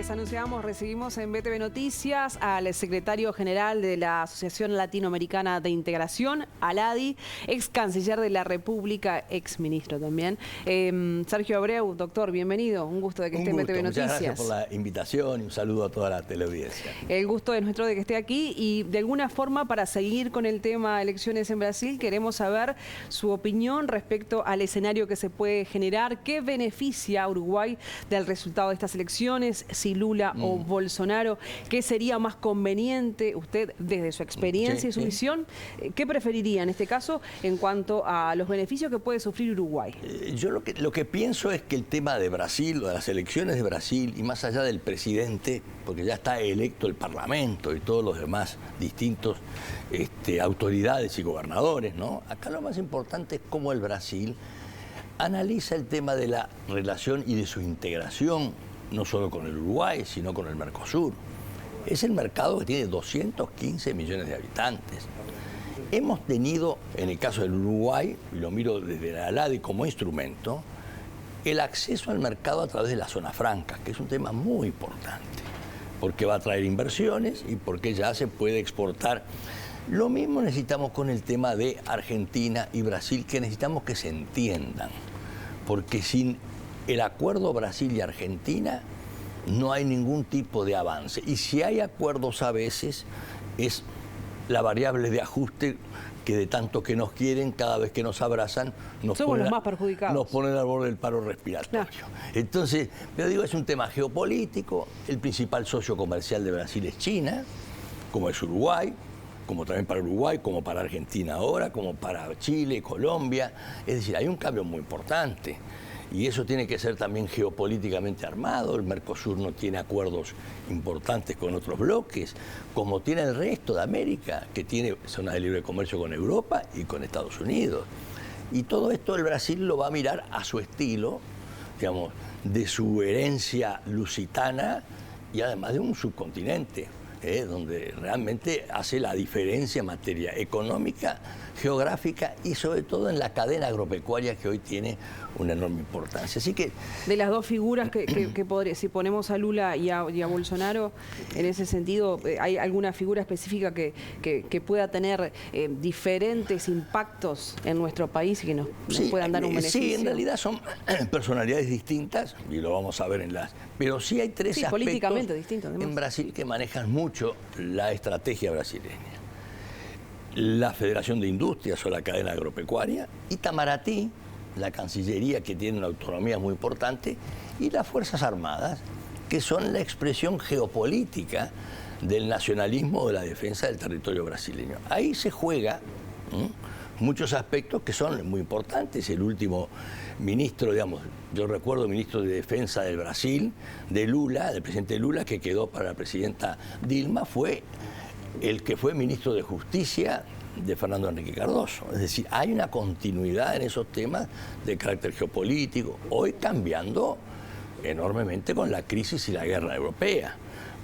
les anunciamos, recibimos en BTV Noticias al secretario general de la Asociación Latinoamericana de Integración, ALADI, ex canciller de la República, ex ministro también. Sergio Abreu, doctor, bienvenido. Un gusto de que esté en BTV Noticias. Muchas gracias por la invitación y un saludo a toda la teleaudiencia. El gusto es nuestro de que esté aquí y de alguna forma, para seguir con el tema elecciones en Brasil, queremos saber su opinión respecto al escenario que se puede generar, qué beneficia a Uruguay del resultado de estas elecciones, si Lula o Bolsonaro, qué sería más conveniente, usted desde su experiencia y su visión, qué preferiría en este caso en cuanto a los beneficios que puede sufrir Uruguay. Yo lo que pienso es que el tema de Brasil, o de las elecciones de Brasil, y más allá del presidente, porque ya está electo el Parlamento y todos los demás distintos autoridades y gobernadores, ¿no? Acá lo más importante es cómo el Brasil analiza el tema de la relación y de su integración, no solo con el Uruguay, sino con el Mercosur. Es el mercado que tiene 215 millones de habitantes. Hemos tenido, en el caso del Uruguay, y lo miro desde la ALADI como instrumento, el acceso al mercado a través de la zona franca, que es un tema muy importante, porque va a traer inversiones y porque ya se puede exportar. Lo mismo necesitamos con el tema de Argentina y Brasil, que necesitamos que se entiendan, porque sin el acuerdo Brasil y Argentina no hay ningún tipo de avance. Y si hay acuerdos a veces, es la variable de ajuste que de tanto que nos quieren, cada vez que nos abrazan, somos los más perjudicados. Nos ponen al borde del paro respiratorio. Entonces, pero digo, es un tema geopolítico. El principal socio comercial de Brasil es China, como es Uruguay, como también para Uruguay, como para Argentina ahora, como para Chile, Colombia. Es decir, hay un cambio muy importante. Y eso tiene que ser también geopolíticamente armado. El Mercosur no tiene acuerdos importantes con otros bloques, como tiene el resto de América, que tiene zonas de libre comercio con Europa y con Estados Unidos. Y todo esto el Brasil lo va a mirar a su estilo, digamos, de su herencia lusitana y además de un subcontinente, donde realmente hace la diferencia en materia económica, geográfica y sobre todo en la cadena agropecuaria que hoy tiene una enorme importancia. Así que de las dos figuras que podría, si ponemos a Lula y a Bolsonaro, en ese sentido, ¿hay alguna figura específica que pueda tener diferentes impactos en nuestro país y que nos puedan dar un beneficio? Sí, en realidad son personalidades distintas y lo vamos a ver en las... Pero sí hay tres aspectos políticamente distintos, en Brasil que manejan mucho la estrategia brasileña. La Federación de Industrias o la cadena agropecuaria, Itamaraty, la Cancillería, que tiene una autonomía muy importante, y las Fuerzas Armadas, que son la expresión geopolítica del nacionalismo o de la defensa del territorio brasileño. Ahí se juega muchos aspectos que son muy importantes. El último ministro, digamos, yo recuerdo ministro de Defensa del Brasil, de Lula, del presidente Lula, que quedó para la presidenta Dilma, fue el que fue ministro de Justicia de Fernando Henrique Cardoso. Es decir, hay una continuidad en esos temas de carácter geopolítico, hoy cambiando enormemente con la crisis y la guerra europea,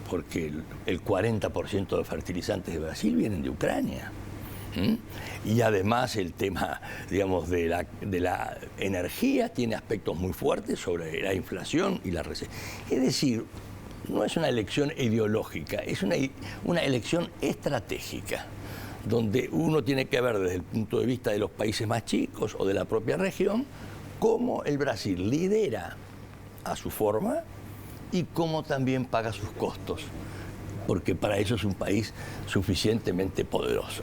porque el 40% de fertilizantes de Brasil vienen de Ucrania. Y además el tema, digamos, de la energía tiene aspectos muy fuertes sobre la inflación y la recesión. Es decir, no es una elección ideológica, es una elección estratégica, donde uno tiene que ver desde el punto de vista de los países más chicos o de la propia región, cómo el Brasil lidera a su forma y cómo también paga sus costos, porque para eso es un país suficientemente poderoso.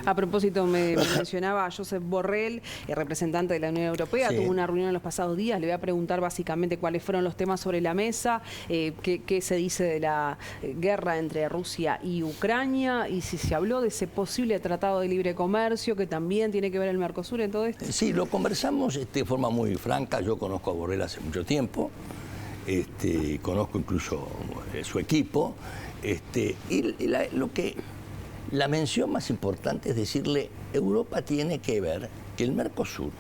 A propósito, me mencionaba a Josep Borrell, el representante de la Unión Europea, tuvo una reunión en los pasados días. Le voy a preguntar básicamente cuáles fueron los temas sobre la mesa, qué se dice de la guerra entre Rusia y Ucrania, y si se habló de ese posible tratado de libre comercio que también tiene que ver el Mercosur en todo esto. Sí, lo conversamos de forma muy franca. Yo conozco a Borrell hace mucho tiempo, conozco incluso su equipo, la mención más importante es decirle, Europa tiene que ver que el Mercosur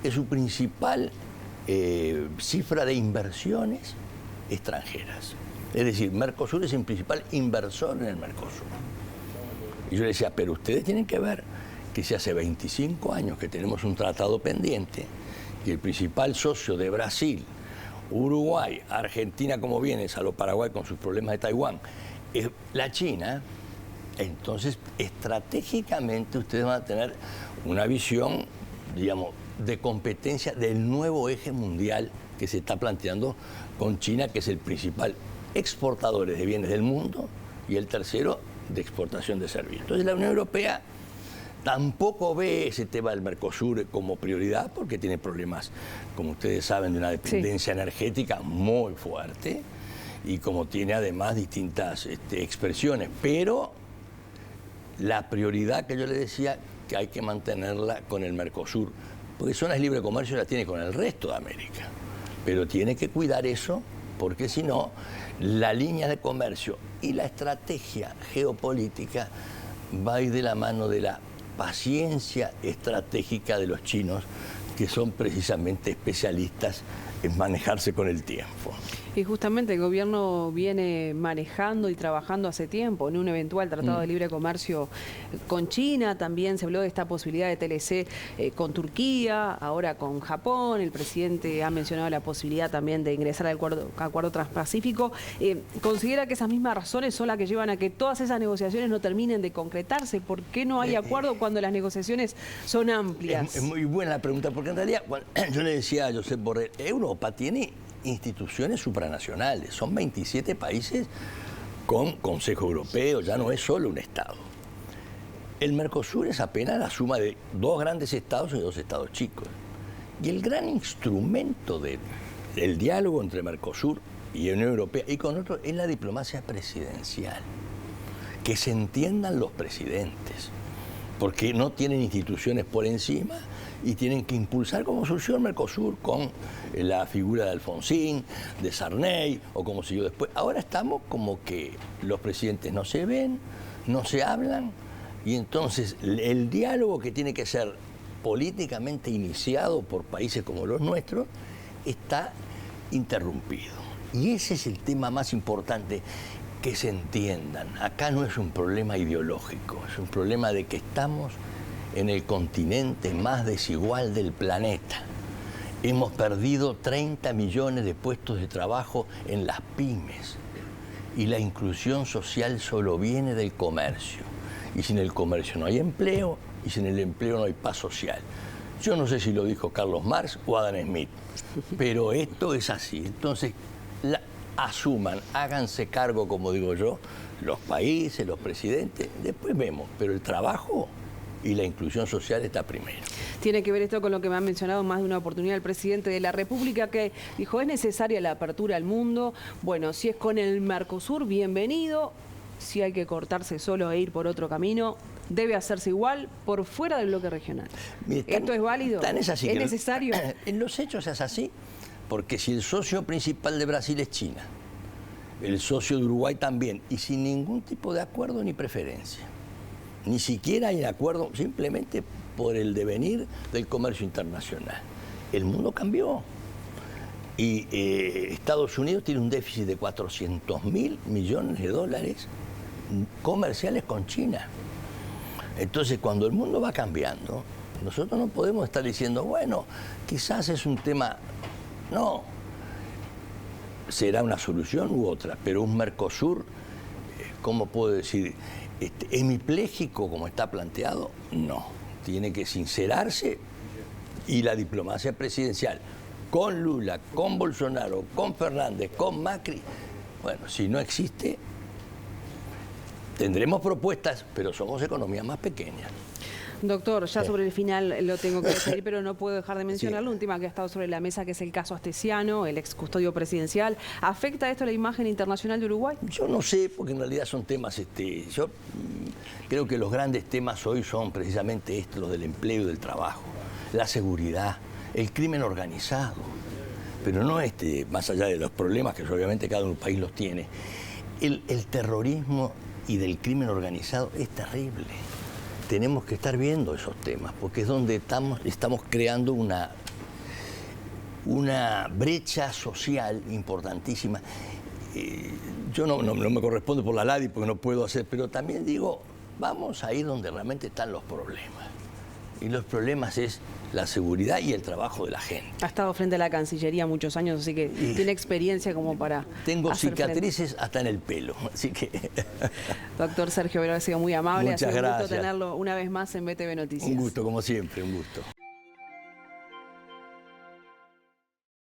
es su principal cifra de inversiones extranjeras. Es decir, Mercosur es el principal inversor en el Mercosur. Y yo le decía, pero ustedes tienen que ver que si hace 25 años que tenemos un tratado pendiente y el principal socio de Brasil Uruguay, Argentina como viene, salvo Paraguay con sus problemas de Taiwán, la China, entonces estratégicamente ustedes van a tener una visión, digamos, de competencia del nuevo eje mundial que se está planteando con China, que es el principal exportador de bienes del mundo y el tercero de exportación de servicios. Entonces la Unión Europea tampoco ve ese tema del Mercosur como prioridad porque tiene problemas, como ustedes saben, de una dependencia energética muy fuerte y como tiene además distintas expresiones. Pero la prioridad que yo le decía que hay que mantenerla con el Mercosur, porque zonas de libre comercio la tiene con el resto de América, pero tiene que cuidar eso porque si no, la línea de comercio y la estrategia geopolítica va a ir de la mano de la paciencia estratégica de los chinos, que son precisamente especialistas en manejarse con el tiempo. Y justamente el gobierno viene manejando y trabajando hace tiempo en un eventual tratado de libre comercio con China. También se habló de esta posibilidad de TLC con Turquía, ahora con Japón. El presidente ha mencionado la posibilidad también de ingresar al acuerdo transpacífico. ¿Considera que esas mismas razones son las que llevan a que todas esas negociaciones no terminen de concretarse? ¿Por qué no hay acuerdo cuando las negociaciones son amplias? Es muy buena la pregunta, porque en realidad yo le decía a Josep Borrell, Europa tiene instituciones supranacionales, son 27 países con Consejo Europeo, ya no es solo un Estado. El Mercosur es apenas la suma de 2 grandes estados y 2 estados chicos. Y el gran instrumento del diálogo entre Mercosur y Unión Europea y con otros es la diplomacia presidencial. Que se entiendan los presidentes, porque no tienen instituciones por encima y tienen que impulsar, como surgió el Mercosur con la figura de Alfonsín, de Sarney, o como siguió después. Ahora estamos como que los presidentes no se ven, no se hablan, y entonces el diálogo que tiene que ser políticamente iniciado por países como los nuestros está interrumpido. Y ese es el tema más importante, que se entiendan. Acá no es un problema ideológico, es un problema de que estamos en el continente más desigual del planeta. Hemos perdido 30 millones de puestos de trabajo en las pymes y la inclusión social solo viene del comercio. Y sin el comercio no hay empleo y sin el empleo no hay paz social. Yo no sé si lo dijo Carlos Marx o Adam Smith, pero esto es así. Entonces, asuman, háganse cargo, como digo yo, los países, los presidentes, después vemos, pero el trabajo y la inclusión social está primero. Tiene que ver esto con lo que me ha mencionado más de una oportunidad el presidente de la República, que dijo, es necesaria la apertura al mundo. Bueno, si es con el Mercosur, bienvenido. Si hay que cortarse solo e ir por otro camino, debe hacerse igual por fuera del bloque regional. Mire, ¿esto es válido? ¿Es necesario? En los hechos es así, porque si el socio principal de Brasil es China, el socio de Uruguay también, y sin ningún tipo de acuerdo ni preferencia. Ni siquiera hay acuerdo, simplemente por el devenir del comercio internacional. El mundo cambió. Y Estados Unidos tiene un déficit de 400.000 millones de dólares comerciales con China. Entonces, cuando el mundo va cambiando, nosotros no podemos estar diciendo, bueno, quizás es un tema... No, será una solución u otra, pero un Mercosur, ¿cómo puedo decir? Hemipléjico como está planteado, no. Tiene que sincerarse y la diplomacia presidencial, con Lula, con Bolsonaro, con Fernández, con Macri, bueno, si no existe, tendremos propuestas, pero somos economías más pequeñas. Doctor, ya sobre el final lo tengo que decir, pero no puedo dejar de mencionar la última que ha estado sobre la mesa, que es el caso Astesiano, el ex custodio presidencial. ¿Afecta esto a la imagen internacional de Uruguay? Yo no sé, porque en realidad son temas, yo creo que los grandes temas hoy son precisamente estos, los del empleo y del trabajo, la seguridad, el crimen organizado, pero no más allá de los problemas que obviamente cada país los tiene, el terrorismo y del crimen organizado es terrible. Tenemos que estar viendo esos temas, porque es donde estamos creando una brecha social importantísima. Yo no me corresponde por la LADI porque no puedo hacer, pero también digo, vamos a ir donde realmente están los problemas. y los problemas es la seguridad y el trabajo de la gente. Ha estado frente a la Cancillería muchos años, así que tiene experiencia como para Tengo hacer cicatrices hasta en el pelo, así que... Doctor Sergio Vero, ha sido muy amable. Muchas ha sido un gusto gracias. tenerlo una vez más en BTV Noticias. Un gusto, como siempre, un gusto.